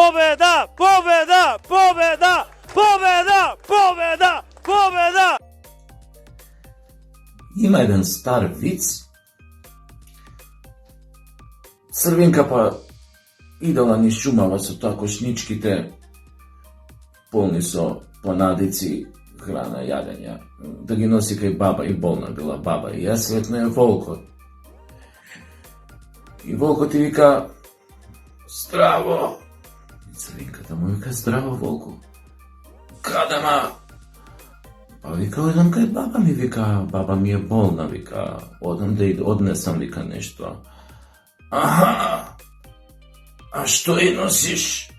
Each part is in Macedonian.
Победа! Победа! Победа! Победа! Победа! Победа! Има еден стар виц. Црвенка па идала низ шумава со тоа кошничките полни со понадици, храна, јадења, да ги носи кај баба, и болна била баба, и ја сретна е волкот. И волкот ти вика: здраво! И црвенката му вика: здраво, волко. Каде ма? Па вика: одам кај баба ми, вика, баба ми е болна, вика, одам да и однесам, вика, нешто. Аха, а што и носиш?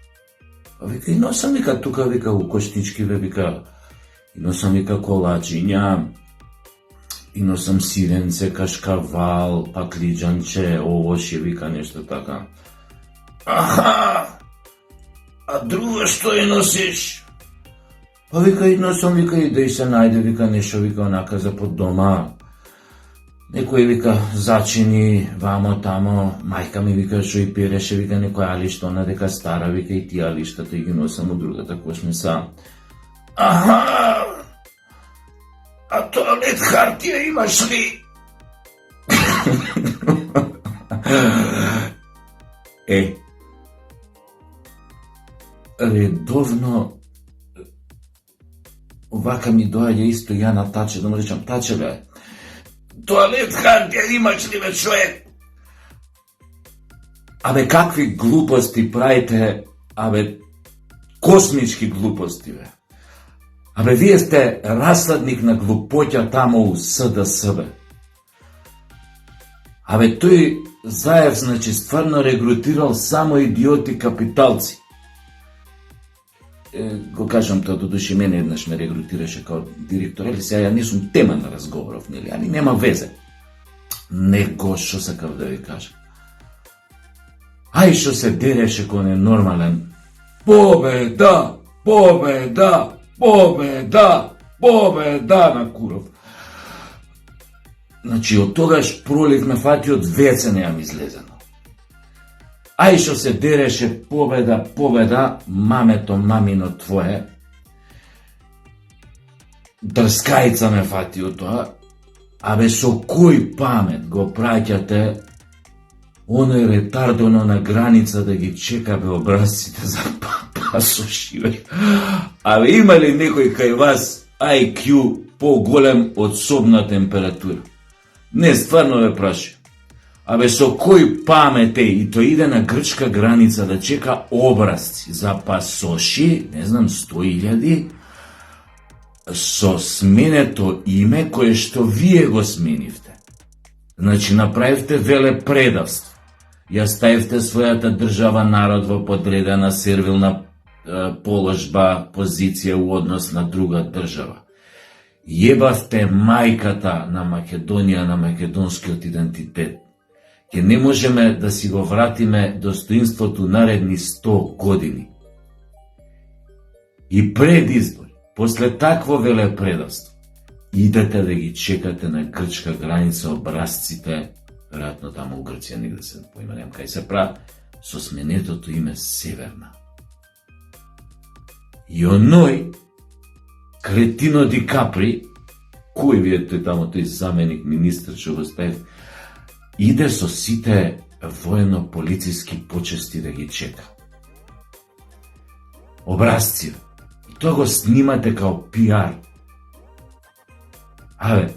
Па вика: и носам, вика, тука, вика, у кошничкиве, вика, и носам, вика, колачиња, и носам сиренце, кашкавал, паклиџанче, овошје, вика, нешто така. Аха, а друго што и носиш? Па вика: и носам, вика, и да и се најде, вика, нешто, вика, онака за под дома. Некој, вика, зачини, вамо, тамо, мајка ми, вика, што и переше, вика, некој алишта, она дека стара, вика, и тие алиштата и ги носам од другата кошница. Аха, а тоалет хартија имаш ли? Редовно вака ми доаѓа исто ја на Таче, да му речам: Таче, бе, тоалет хартија имаш ли, бе, човек? Абе, какви глупости правите, абе, космички глупости, бе. Абе, вие сте расладник на глупоќа тамо у СДС, бе. Абе, тој Заев, значи, стварно регрутирал само идиоти капиталци. Го кажам тоа, додуши мене еднаш ме регрутираше као директор, или сега ја не сум тема на разговоров, нели, ани нема везе. Него, шо сакав да ви кажа. Ај шо се дереше кој ненормален. Победа! Победа! Победа! Победа на Куров. Значи, од тогаш пролив ме фати од веце неам излезено. Ај шо се дереше: победа, победа, мамето, мамино твое. Дрскајца ме фати од тоа. Абе, со кој памет го праќате оној ретардоно на граница да ги чека, бе, образците за пасоши, бе? Абе, има ли некој кај вас IQ поголем од собна температура? Не, стварно ве прашам. Абе, со кој памет и тој иде на грчка граница да чека образци за пасоши, не знам, 100.000, со сменето име кое што вие го сменивте. Значи, направивте велепредавство. Ја ставивте својата држава, народ во подредена сервилна положба, позиција у однос на друга држава. Јебавте мајката на Македонија, на македонскиот идентитет. Ке не можеме да си го вратиме достоинството наредни 100 години. И пред избори, после такво велепредавство, идете да ги чекате на грчка граница образците, веројатно таму у Грција, негде се поименем кај се прави, со сменетото име Северна. И оној кретино Ди Капри, кој ви е тој тамо, тој заменик министр што го стави, иде со сите воено-полициски почести да ги чека. Образци. И тоа го снимате као пиар. Абе,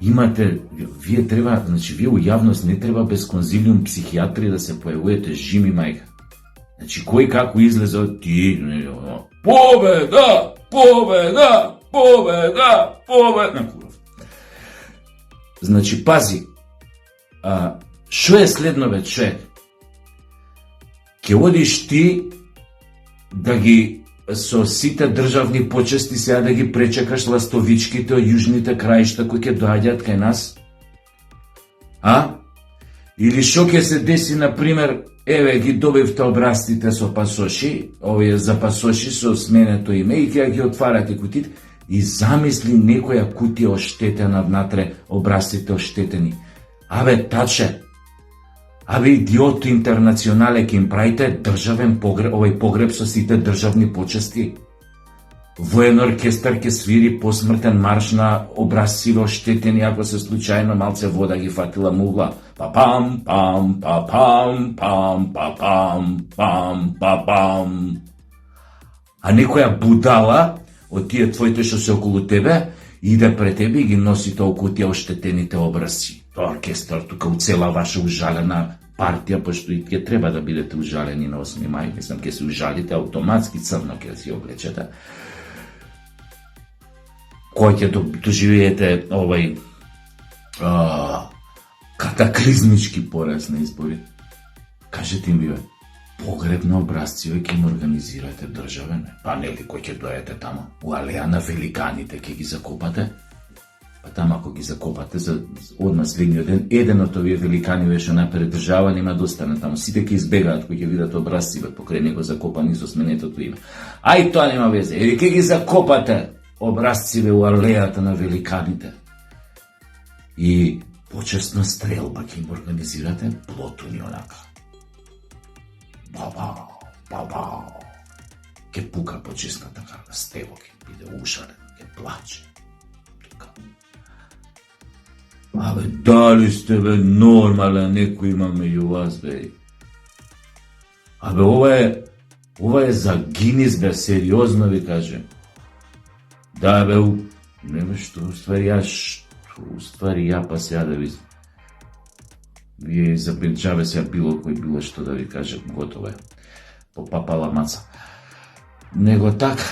имате, вие треба, значи вие у јавност не треба без конзилиум психијатри да се појавувате, жими мајка. Значи кој како излезе од ти, победа, победа, победа, победа на Куров. Значи пази, шо е следно, бе, човек? Ке одиш ти да ги со сите државни почести сега да ги пречекаш ластовичките од јужните краишта кои ќе доаѓаат кај нас? А? Или шо ќе се деси, например, еве ги добивте образците со пасоши, овие за пасоши со сменето име, и ќе ги отварате кутите, и замисли некоја кутија оштетена внатре, образците оштетени. Абе, Таче, Абе, идиот интернационале ќе им правите државен погреб, овој погреб со сите државни почести. Воен оркестар ќе свири посмртен марш на образциве оштетени ако се случајно малце вода ги фатила мугла. Па-пам, пам, па-пам, пам, па-пам, пам, па-пам. А некоја будала од тие твоите што се околу тебе иде пред тебе и ги носи толку тие оштетените образци. Тоа оркестар тука у цела ваша ужалена партија, пошто и ќе треба да бидете ужалени на 8 мај, мислам ќе се ужалите автоматски, црно ќе си облечете. Кој ќе доживеете овај катаклизмички пораз на избори. Кажете им, бе, погреб на образци ќе им организирате државен. Па нели кој ќе дојдете тамо? У алеја на великаните ќе ги закопате? Па тамо ако ги закопате за одма следниот ден, еден од овие великани беше напред држава, нема да остане тамо. Сите ќе избегаат кои ќе видат образци покрај него закопани со сменетото име. Ај тоа нема везе. Или ќе ги закопате образциве у алејата на великаните. И почесна стрелба ќе им организирате, плотуни онака. Баба, баба. Ке пука почесната карта, стево ќе биде ушарен, ке плаче. Тука. Абе, дали сте бе нормален, некој има меѓу вас, бе? Абе, ова е за Гинис, бе, сериозно ви кажем. Да, бе, нема што, уствари ја па сега да ви... Вие забенчаве сега било кој било што да ви каже, готово е. Попапала маца. Него така,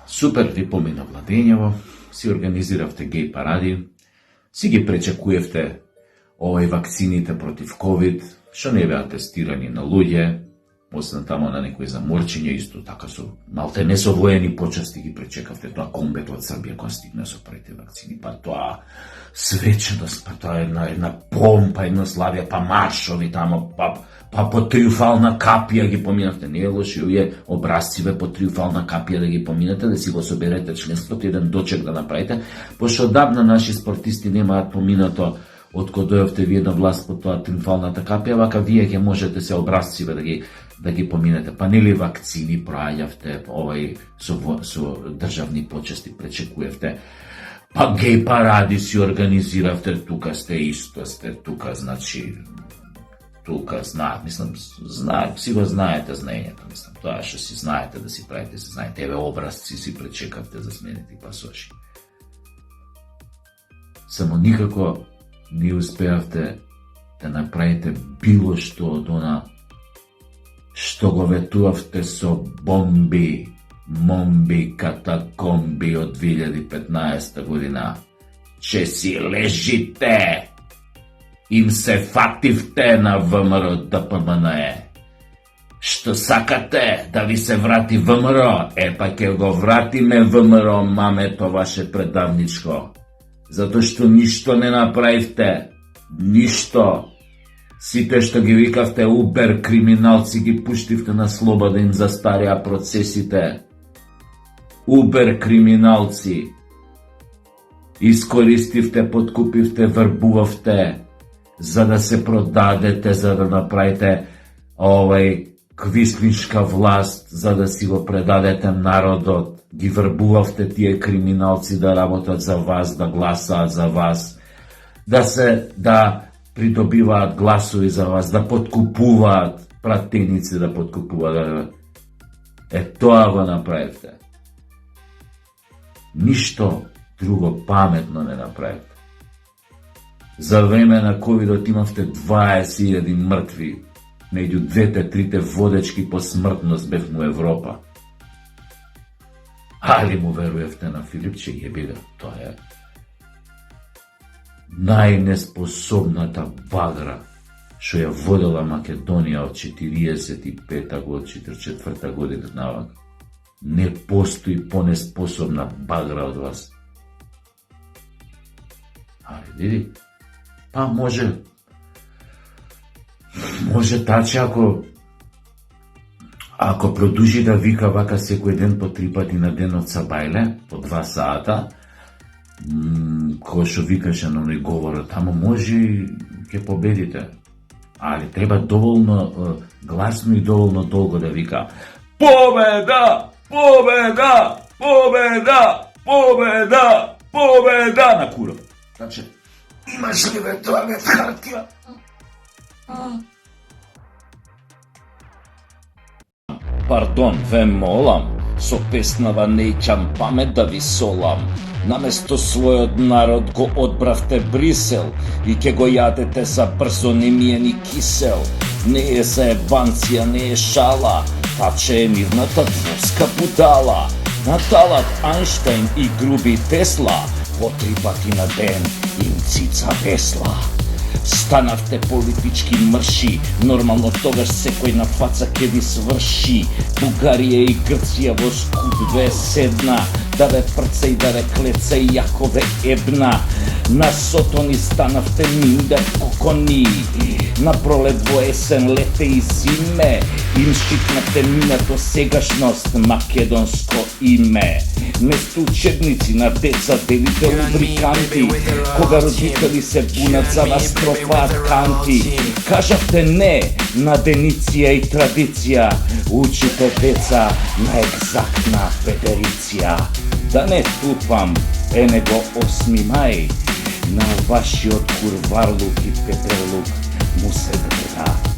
супер ви помина владењево, си организиравте геј паради, си ги пречекуевте овој вакцините против ковид, што не беа тестирани на луѓе, осна тамо на некои заморчиња, исто така со малте не со воени почести ги пречекавте тоа комбето од Србија кога стигна со првите вакцини, па тоа свеченост, па тоа една помпа, една славија, па маршови тамо, па по триумфална капија ги поминавте. Не е лоши овие образциве по триумфална капија да ги поминате, да си го соберете членството, еден дочек да направите, пошто одавна наши спортисти немаат поминато од кога дојавте вие на власт по тоа триумфалната капија, вака вие ќе можете се образциве да ги поминете. Па нели вакцини проаѓавте, овај со државни почести пречекуевте. Па геј паради си организиравте, тука сте исто, сте тука, значи тука знаат, мислам, знаат, си го знаете знаењето, мислам, тоа што си знаете да си правите, се знаете, еве образци си пречекавте за сменети пасоши. Само никако не успеавте да направите било што од она што го ветувавте со момби, катакомби од 2015 година. Че си лежите! Им се фативте на ВМРО ДПМНЕ. Што сакате да ви се врати ВМРО? Па ќе го вратиме ВМРО, мамето ваше предавничко. Затоа што ништо не направивте. Ништо. Сите што ги викавте убер криминалци ги пуштивте на слобода, им застарија процесите. Убер криминалци. Искористивте, подкупивте, врбувавте, за да се продадете, за да направите овај квислишка власт, за да си го предадете народот. Ги врбувавте тие криминалци да работат за вас, да гласаат за вас, да придобиваат гласови за вас, да подкупуваат пратеници, да подкупуваат. Тоа го направивте. Ништо друго паметно не направивте. За време на ковидот имавте 20.000 мртви, меѓу двете-трите водечки по смртност бевме у Европа. Али му веруевте на Филипче Јебига, тоа е најнеспособната багра што ја водела Македонија од 45-та год, 44-та година навак. Не постои понеспособна багра од вас. Али, види, па може таче ако продужи да вика вака секој ден по 3 пати на ден од Сабајле, по 2 сата, кој што викаше на оној говорот, тамо може ќе победите. Ali треба доволно гласно и доволно долго да вика победа, победа, победа, победа, победа на куров. Значи, имаш ли бе тоа бе хартија? Пардон, ве молам, со песнава неќам памет да ви солам. Наместо својот народ го одбравте Брисел и ќе го јадете за брзо, не ми е ни кисел. Не е за ебанција, не е шала, таче е мирната дворска будала. Наталат Ајнштајн и груби Тесла, по 3 пати на ден им цица весла. Станавте политички мрши, нормално тогаш секој на фаца ќе ви сврши. Бугарија и Грција во скуп ве седна, да ве прца и да ве клеца и јако ве ебна. На сотони станавте миндер кокони, на пролет во есен, лете и зиме, им шитнате минато сегашност, македонско име. Место учебници на деца делите лубриканти, кога родители се бунат за вас тропаат канти. Кажавте не на дениција и традиција, учите деца на екзактна педериција. Да не тупам, е него 8 мај, на вашиот курварлук и петрлук му се гледа